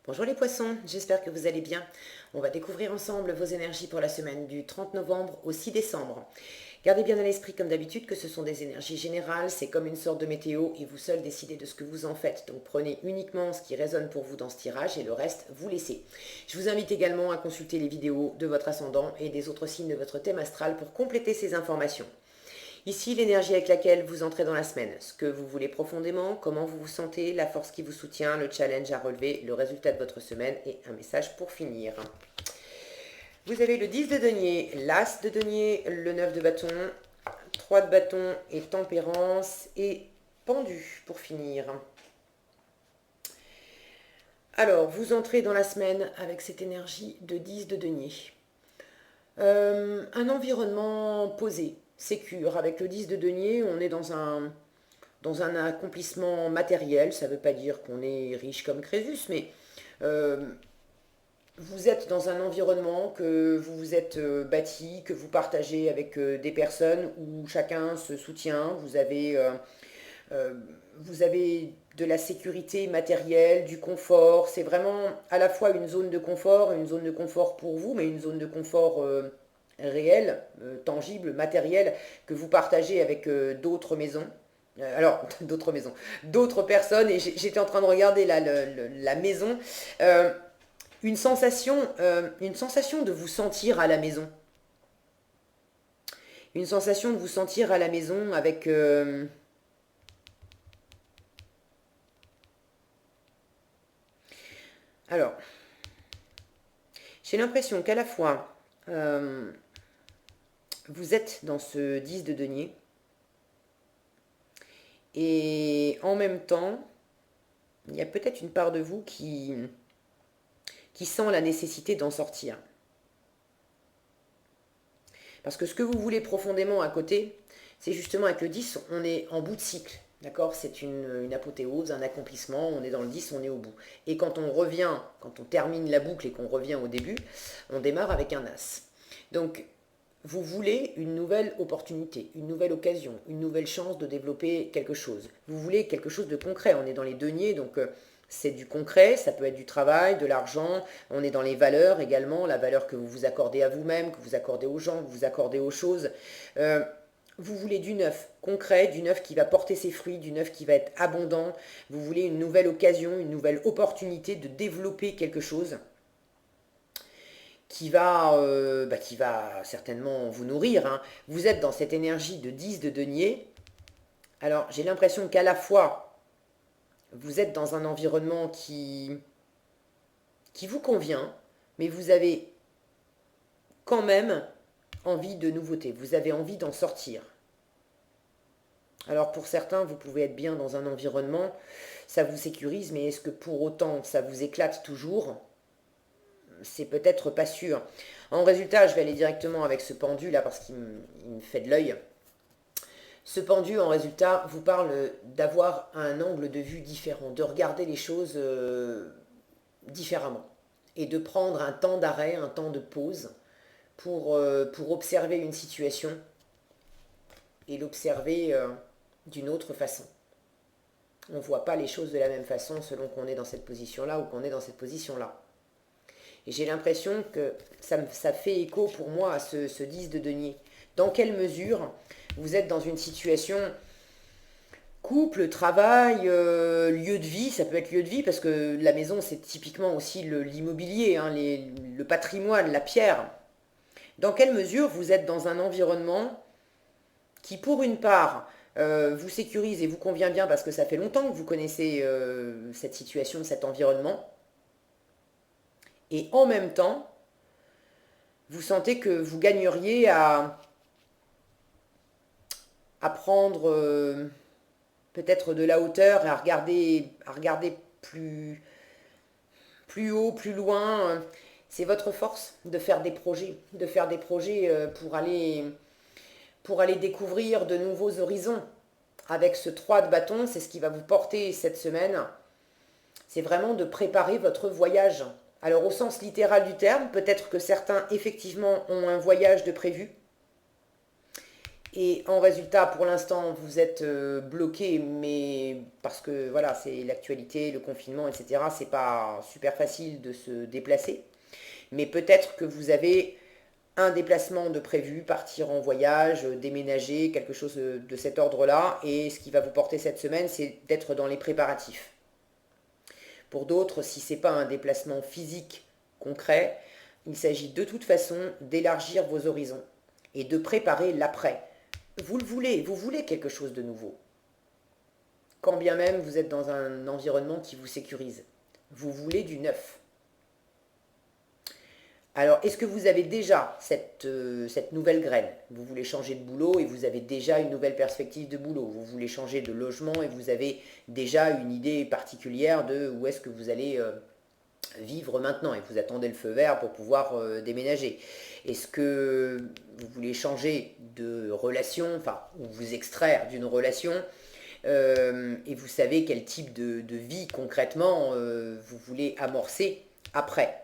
Bonjour les poissons, j'espère que vous allez bien. On va découvrir ensemble vos énergies pour la semaine du 30 novembre au 6 décembre. Gardez bien à l'esprit comme d'habitude que ce sont des énergies générales, c'est comme une sorte de météo et vous seul décidez de ce que vous en faites. Donc prenez uniquement ce qui résonne pour vous dans ce tirage et le reste vous laissez. Je vous invite également à consulter les vidéos de votre ascendant et des autres signes de votre thème astral pour compléter ces informations. Ici, l'énergie avec laquelle vous entrez dans la semaine, ce que vous voulez profondément, comment vous vous sentez, la force qui vous soutient, le challenge à relever, le résultat de votre semaine et un message pour finir. Vous avez le 10 de denier, l'as de denier, le 9 de bâton, 3 de bâton et tempérance et pendu pour finir. Alors, vous entrez dans la semaine avec cette énergie de 10 de denier. Un environnement posé, sécure. Avec le 10 de denier, on est dans un accomplissement matériel. Ça ne veut pas dire qu'on est riche comme Crésus, mais vous êtes dans un environnement que vous vous êtes bâti, que vous partagez avec des personnes où chacun se soutient. Vous avez de la sécurité matérielle, du confort. C'est vraiment à la fois une zone de confort pour vous, mais une zone de confort réelle, tangible, matérielle, que vous partagez avec d'autres maisons. D'autres maisons, d'autres personnes, et j'étais en train de regarder la maison. Une sensation de vous sentir à la maison. Une sensation de vous sentir à la maison avec... Alors, j'ai l'impression qu'à la fois, vous êtes dans ce 10 de denier, et en même temps, il y a peut-être une part de vous qui sent la nécessité d'en sortir. Parce que ce que vous voulez profondément à côté, c'est justement avec le 10, on est en bout de cycle. D'accord? C'est une apothéose, un accomplissement, on est dans le 10, on est au bout. Et quand on revient, quand on termine la boucle et qu'on revient au début, on démarre avec un as. Donc, vous voulez une nouvelle opportunité, une nouvelle occasion, une nouvelle chance de développer quelque chose. Vous voulez quelque chose de concret. On est dans les deniers, donc c'est du concret, ça peut être du travail, de l'argent. On est dans les valeurs également, la valeur que vous vous accordez à vous-même, que vous accordez aux gens, que vous accordez aux choses. Vous voulez du neuf, concret, du neuf qui va porter ses fruits, du neuf qui va être abondant. Vous voulez une nouvelle occasion, une nouvelle opportunité de développer quelque chose qui va certainement vous nourrir. Hein. Vous êtes dans cette énergie de 10 de denier. Alors, j'ai l'impression qu'à la fois, vous êtes dans un environnement qui vous convient, mais vous avez quand même envie de nouveautés. Vous avez envie d'en sortir. Alors, pour certains, vous pouvez être bien dans un environnement, ça vous sécurise, mais est-ce que pour autant, ça vous éclate toujours ? C'est peut-être pas sûr. En résultat, je vais aller directement avec ce pendu là parce qu'il me fait de l'œil. Ce pendu, en résultat, vous parle d'avoir un angle de vue différent, de regarder les choses différemment et de prendre un temps d'arrêt, un temps de pause pour observer une situation et l'observer d'une autre façon. On ne voit pas les choses de la même façon selon qu'on est dans cette position-là ou qu'on est dans cette position-là. Et j'ai l'impression que ça fait écho pour moi à ce 10 de denier. Dans quelle mesure vous êtes dans une situation couple, travail, lieu de vie, ça peut être lieu de vie parce que la maison c'est typiquement aussi l'immobilier, hein, le patrimoine, la pierre. Dans quelle mesure vous êtes dans un environnement qui pour une part vous sécurise et vous convient bien parce que ça fait longtemps que vous connaissez cette situation, cet environnement. Et en même temps, vous sentez que vous gagneriez à prendre peut-être de la hauteur et à regarder plus haut, plus loin. C'est votre force de faire des projets, pour aller découvrir de nouveaux horizons. Avec ce 3 de bâton, c'est ce qui va vous porter cette semaine. C'est vraiment de préparer votre voyage. Alors au sens littéral du terme, peut-être que certains effectivement ont un voyage de prévu. Et en résultat, pour l'instant, vous êtes bloqué, mais parce que voilà, c'est l'actualité, le confinement, etc. C'est pas super facile de se déplacer. Mais peut-être que vous avez un déplacement de prévu, partir en voyage, déménager, quelque chose de cet ordre-là. Et ce qui va vous porter cette semaine, c'est d'être dans les préparatifs. Pour d'autres, si ce n'est pas un déplacement physique concret, il s'agit de toute façon d'élargir vos horizons et de préparer l'après. Vous le voulez, vous voulez quelque chose de nouveau. Quand bien même vous êtes dans un environnement qui vous sécurise. Vous voulez du neuf. Alors, est-ce que vous avez déjà cette nouvelle graine? Vous voulez changer de boulot et vous avez déjà une nouvelle perspective de boulot. Vous voulez changer de logement et vous avez déjà une idée particulière de où est-ce que vous allez vivre maintenant et vous attendez le feu vert pour pouvoir déménager. Est-ce que vous voulez changer de relation, enfin, ou vous extraire d'une relation et vous savez quel type de vie concrètement vous voulez amorcer après?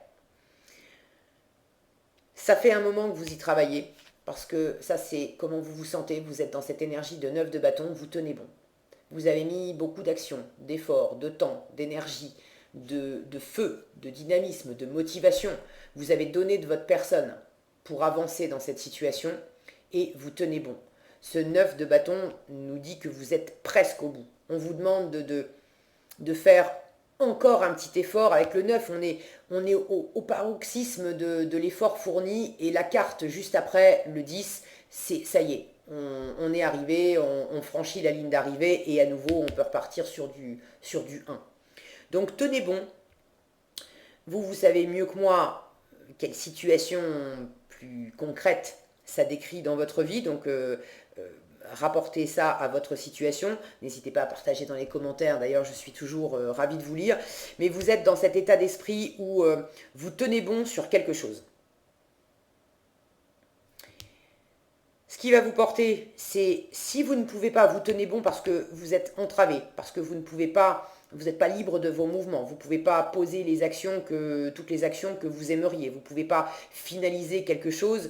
Ça fait un moment que vous y travaillez, parce que ça c'est comment vous vous sentez, vous êtes dans cette énergie de 9 de bâton, vous tenez bon. Vous avez mis beaucoup d'actions, d'efforts, de temps, d'énergie, de feu, de dynamisme, de motivation. Vous avez donné de votre personne pour avancer dans cette situation et vous tenez bon. Ce 9 de bâton nous dit que vous êtes presque au bout. On vous demande de faire encore un petit effort. Avec le 9, on est au paroxysme de l'effort fourni et la carte juste après, le 10, c'est ça y est. On est arrivé, on franchit la ligne d'arrivée et à nouveau on peut repartir sur du 1. Donc tenez bon, vous savez mieux que moi quelle situation plus concrète ça décrit dans votre vie, donc rapportez ça à votre situation. N'hésitez pas à partager dans les commentaires, d'ailleurs je suis toujours ravie de vous lire. Mais vous êtes dans cet état d'esprit où vous tenez bon sur quelque chose. Ce qui va vous porter, c'est si vous ne pouvez pas, vous tenez bon parce que vous êtes entravé, parce que vous ne pouvez pas, vous n'êtes pas libre de vos mouvements, vous ne pouvez pas poser toutes les actions que vous aimeriez, vous ne pouvez pas finaliser quelque chose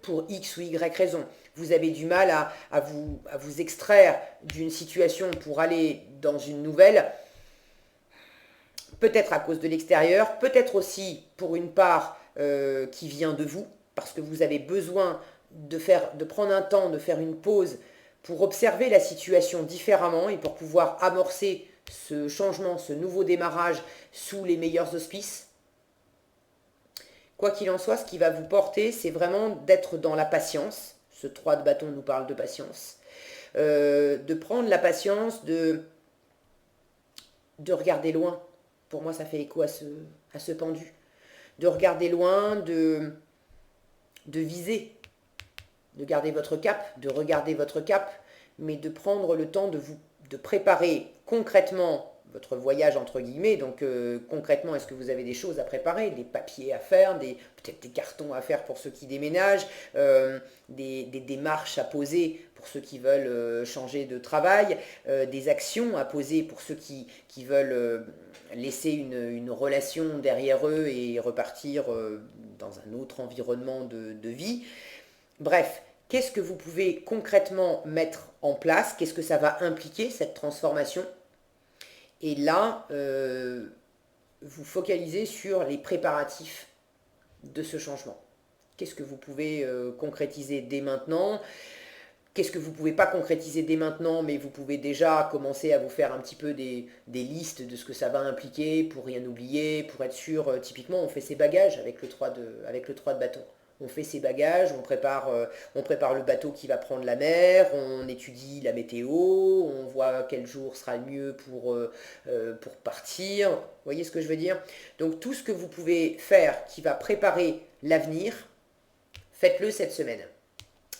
pour X ou Y raison. Vous avez du mal à vous extraire d'une situation pour aller dans une nouvelle, peut-être à cause de l'extérieur, peut-être aussi pour une part qui vient de vous, parce que vous avez besoin de prendre un temps, de faire une pause pour observer la situation différemment et pour pouvoir amorcer ce changement, ce nouveau démarrage sous les meilleurs auspices. Quoi qu'il en soit, ce qui va vous porter, c'est vraiment d'être dans la patience. Ce 3 de bâton nous parle de patience. De prendre la patience, de regarder loin. Pour moi, ça fait écho à ce pendu. De regarder loin, de viser, de garder votre cap, de regarder votre cap, mais de prendre le temps de préparer concrètement votre voyage entre guillemets. Donc concrètement, est-ce que vous avez des choses à préparer, des papiers à faire, peut-être des cartons à faire pour ceux qui déménagent, des démarches à poser pour ceux qui veulent changer de travail, des actions à poser pour ceux qui veulent laisser une relation derrière eux et repartir dans un autre environnement de vie. Bref, qu'est-ce que vous pouvez concrètement mettre en place? Qu'est-ce que ça va impliquer, cette transformation? Et là, vous focalisez sur les préparatifs de ce changement. Qu'est-ce que vous pouvez concrétiser dès maintenant? Qu'est-ce que vous ne pouvez pas concrétiser dès maintenant, mais vous pouvez déjà commencer à vous faire un petit peu des listes de ce que ça va impliquer pour rien oublier, pour être sûr. Typiquement, on fait ses bagages avec le 3 de bâton. On fait ses bagages, on prépare le bateau qui va prendre la mer, on étudie la météo, on voit quel jour sera le mieux pour partir. Vous voyez ce que je veux dire? Donc tout ce que vous pouvez faire qui va préparer l'avenir, faites-le cette semaine.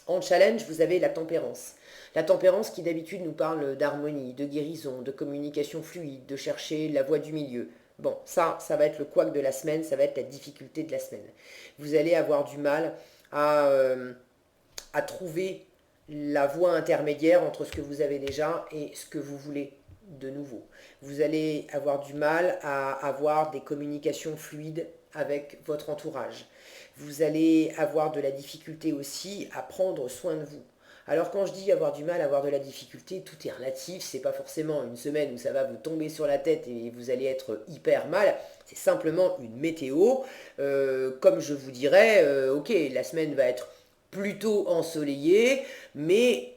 En challenge, vous avez la tempérance. La tempérance qui d'habitude nous parle d'harmonie, de guérison, de communication fluide, de chercher la voie du milieu. Bon, ça va être le couac de la semaine, ça va être la difficulté de la semaine. Vous allez avoir du mal à trouver la voie intermédiaire entre ce que vous avez déjà et ce que vous voulez. de nouveau. Vous allez avoir du mal à avoir des communications fluides avec votre entourage. Vous allez avoir de la difficulté aussi à prendre soin de vous. Alors quand je dis avoir du mal, avoir de la difficulté, tout est relatif, c'est pas forcément une semaine où ça va vous tomber sur la tête et vous allez être hyper mal, c'est simplement une météo. Comme je vous dirais, ok, la semaine va être plutôt ensoleillée, mais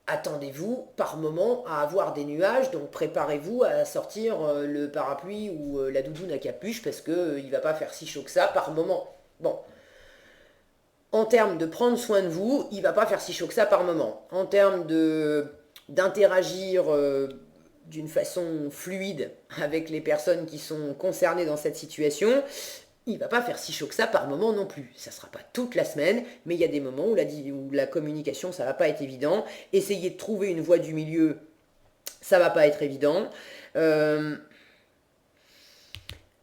attendez-vous par moment à avoir des nuages, donc préparez-vous à sortir le parapluie ou la doudoune à capuche parce qu'il ne va pas faire si chaud que ça par moment. Bon, en termes de prendre soin de vous, il ne va pas faire si chaud que ça par moment. En termes d'interagir d'une façon fluide avec les personnes qui sont concernées dans cette situation, il ne va pas faire si chaud que ça par moment non plus. Ça ne sera pas toute la semaine, mais il y a des moments où la communication, ça ne va pas être évident. Essayez de trouver une voie du milieu, ça ne va pas être évident.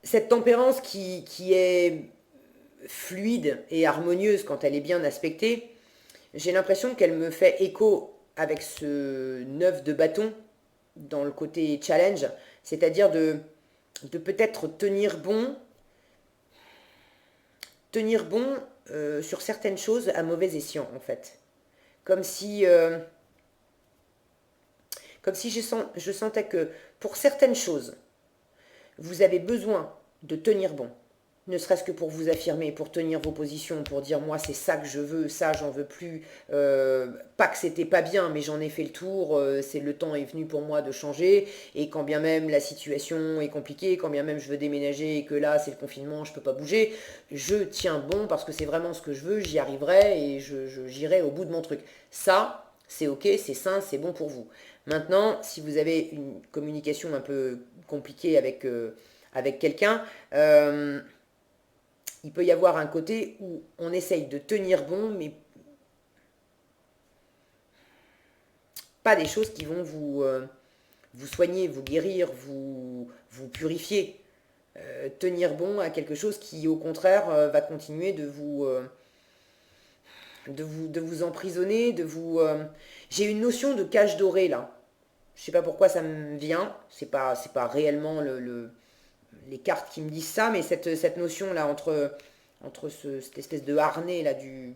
Cette tempérance qui est fluide et harmonieuse quand elle est bien aspectée, j'ai l'impression qu'elle me fait écho avec ce 9 de bâton dans le côté challenge, c'est-à-dire de peut-être tenir bon sur certaines choses à mauvais escient en fait. Comme si, je sentais que pour certaines choses, vous avez besoin de tenir bon. Ne serait-ce que pour vous affirmer, pour tenir vos positions, pour dire moi c'est ça que je veux, ça j'en veux plus. Pas que c'était pas bien, mais j'en ai fait le tour, c'est le temps est venu pour moi de changer. Et quand bien même la situation est compliquée, quand bien même je veux déménager et que là c'est le confinement, je peux pas bouger, je tiens bon parce que c'est vraiment ce que je veux, j'y arriverai et j'irai au bout de mon truc. Ça, c'est ok, c'est sain, c'est bon pour vous. Maintenant, si vous avez une communication un peu compliquée avec quelqu'un, il peut y avoir un côté où on essaye de tenir bon, mais pas des choses qui vont vous soigner, vous guérir, vous purifier. Tenir bon à quelque chose qui, au contraire, va continuer de vous emprisonner, J'ai une notion de cage dorée, là. Je sais pas pourquoi ça me vient. C'est pas réellement les cartes qui me disent ça, mais cette notion-là entre cette espèce de harnais là du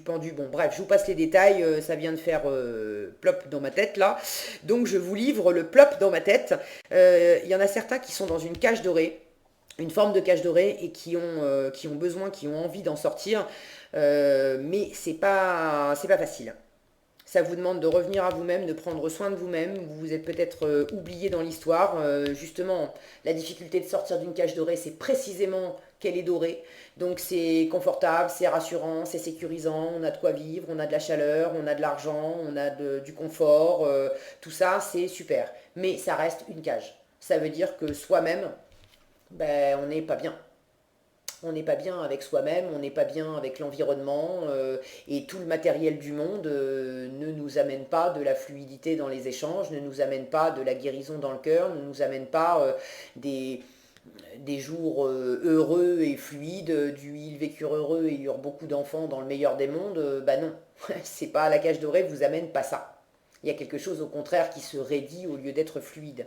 pendu. Bon, bref, je vous passe les détails, ça vient de faire plop dans ma tête là. Donc je vous livre le plop dans ma tête. Il y en a certains qui sont dans une cage dorée, une forme de cage dorée et qui ont besoin, qui ont envie d'en sortir, mais c'est pas facile. Ça vous demande de revenir à vous-même, de prendre soin de vous-même. Vous vous êtes peut-être oublié dans l'histoire. Justement, la difficulté de sortir d'une cage dorée, c'est précisément qu'elle est dorée. Donc c'est confortable, c'est rassurant, c'est sécurisant. On a de quoi vivre, on a de la chaleur, on a de l'argent, on a du confort. Tout ça, c'est super. Mais ça reste une cage. Ça veut dire que soi-même, ben, on n'est pas bien. On n'est pas bien avec soi-même, on n'est pas bien avec l'environnement, et tout le matériel du monde ne nous amène pas de la fluidité dans les échanges, ne nous amène pas de la guérison dans le cœur, ne nous amène pas des, des jours heureux et fluides, du ils vécurent heureux et ils eurent beaucoup d'enfants dans le meilleur des mondes. Bah non, c'est pas la cage dorée vous amène pas ça. Il y a quelque chose au contraire qui se raidit au lieu d'être fluide.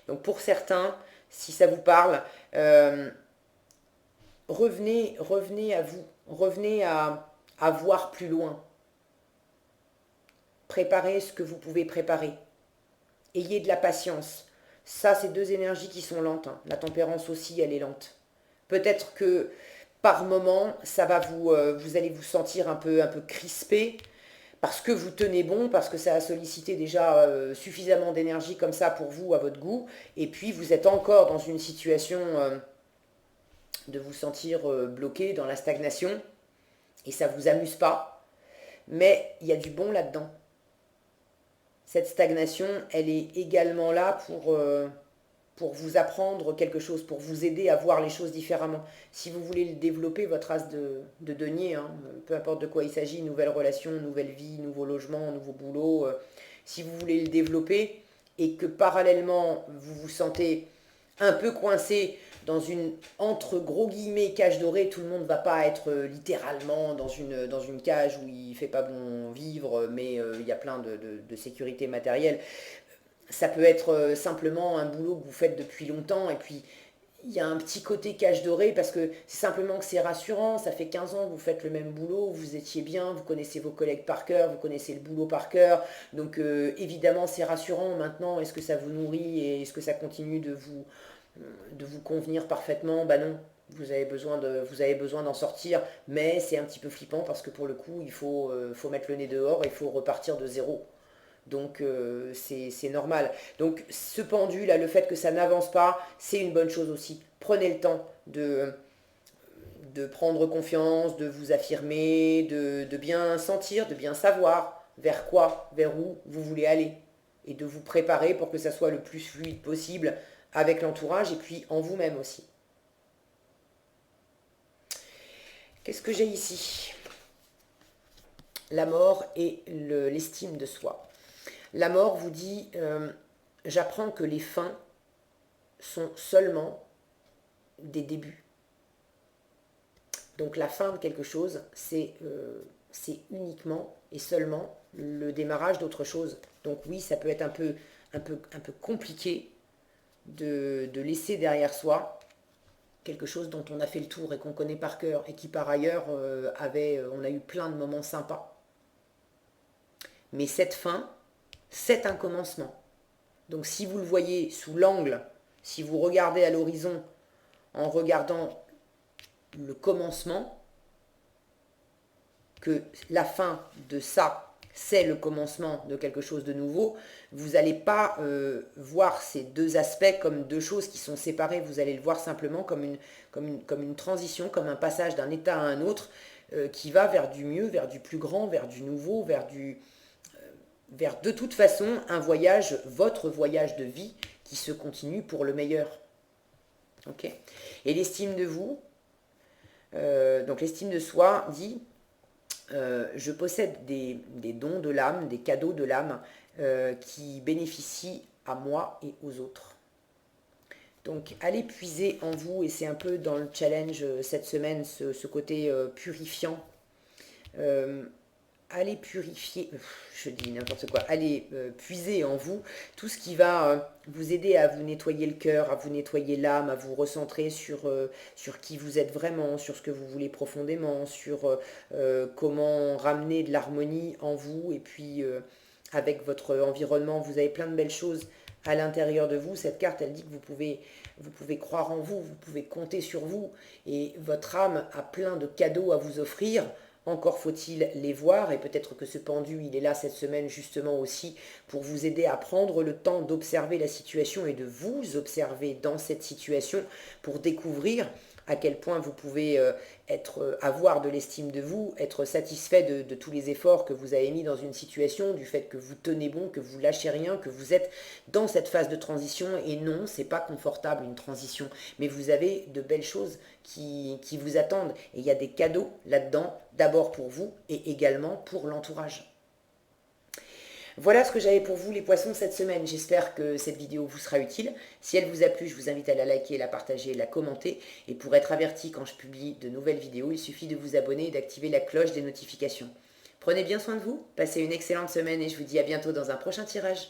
Donc pour certains, si ça vous parle, revenez à vous, revenez à voir plus loin. Préparez ce que vous pouvez préparer. Ayez de la patience. Ça, c'est deux énergies qui sont lentes, hein. La tempérance aussi, elle est lente. Peut-être que par moment, ça va vous allez vous sentir un peu crispé parce que vous tenez bon, parce que ça a sollicité déjà suffisamment d'énergie comme ça pour vous, à votre goût, et puis vous êtes encore dans une situation de vous sentir bloqué dans la stagnation, et ça ne vous amuse pas, mais il y a du bon là-dedans. Cette stagnation, elle est également là pour vous apprendre quelque chose, pour vous aider à voir les choses différemment. Si vous voulez le développer, votre as de denier, hein, peu importe de quoi il s'agit, nouvelle relation, nouvelle vie, nouveau logement, nouveau boulot, si vous voulez le développer et que parallèlement vous vous sentez un peu coincé dans une, entre gros guillemets, cage dorée, tout le monde ne va pas être littéralement dans une cage où il ne fait pas bon vivre, mais il y a plein de sécurité matérielle. Ça peut être simplement un boulot que vous faites depuis longtemps et puis il y a un petit côté cache doré parce que c'est simplement que c'est rassurant, ça fait 15 ans que vous faites le même boulot, vous étiez bien, vous connaissez vos collègues par cœur, vous connaissez le boulot par cœur, donc évidemment c'est rassurant. Maintenant, est-ce que ça vous nourrit et est-ce que ça continue de vous convenir parfaitement? Bah non, vous avez besoin d'en sortir, mais c'est un petit peu flippant parce que pour le coup, faut mettre le nez dehors et il faut repartir de zéro. Donc c'est normal. Donc ce pendule, là, le fait que ça n'avance pas, c'est une bonne chose aussi. Prenez le temps de prendre confiance, de vous affirmer, de bien sentir, de bien savoir vers quoi, vers où vous voulez aller. Et de vous préparer pour que ça soit le plus fluide possible avec l'entourage et puis en vous-même aussi. Qu'est-ce que j'ai ici? La mort et l'estime de soi. La mort vous dit, j'apprends que les fins sont seulement des débuts. Donc la fin de quelque chose, c'est uniquement et seulement le démarrage d'autre chose. Donc oui, ça peut être un peu compliqué de laisser derrière soi quelque chose dont on a fait le tour et qu'on connaît par cœur et qui par ailleurs on a eu plein de moments sympas. Mais cette fin, c'est un commencement. Donc si vous le voyez sous l'angle, si vous regardez à l'horizon en regardant le commencement, que la fin de ça, c'est le commencement de quelque chose de nouveau, vous n'allez pas voir ces deux aspects comme deux choses qui sont séparées, vous allez le voir simplement comme une transition, comme un passage d'un état à un autre qui va vers du mieux, vers du plus grand, vers du nouveau, vers de toute façon un voyage, votre voyage de vie qui se continue pour le meilleur. Ok. Et l'estime de vous, donc l'estime de soi dit je possède des dons de l'âme, des cadeaux de l'âme qui bénéficient à moi et aux autres. Donc allez puiser en vous, et c'est un peu dans le challenge cette semaine, ce côté purifiant. Allez purifier, je dis n'importe quoi, allez puiser en vous tout ce qui va vous aider à vous nettoyer le cœur, à vous nettoyer l'âme, à vous recentrer sur qui vous êtes vraiment, sur ce que vous voulez profondément, sur comment ramener de l'harmonie en vous, et puis avec votre environnement, vous avez plein de belles choses à l'intérieur de vous. Cette carte, elle dit que vous pouvez croire en vous, vous pouvez compter sur vous, et votre âme a plein de cadeaux à vous offrir. Encore faut-il les voir, et peut-être que ce pendu, il est là cette semaine justement aussi pour vous aider à prendre le temps d'observer la situation et de vous observer dans cette situation pour découvrir à quel point vous pouvez avoir de l'estime de vous, être satisfait de tous les efforts que vous avez mis dans une situation, du fait que vous tenez bon, que vous lâchez rien, que vous êtes dans cette phase de transition. Et non, c'est pas confortable une transition, mais vous avez de belles choses qui vous attendent. Et il y a des cadeaux là-dedans, d'abord pour vous et également pour l'entourage. Voilà ce que j'avais pour vous les poissons cette semaine. J'espère que cette vidéo vous sera utile. Si elle vous a plu, je vous invite à la liker, la partager, la commenter. Et pour être averti quand je publie de nouvelles vidéos, il suffit de vous abonner et d'activer la cloche des notifications. Prenez bien soin de vous, passez une excellente semaine et je vous dis à bientôt dans un prochain tirage.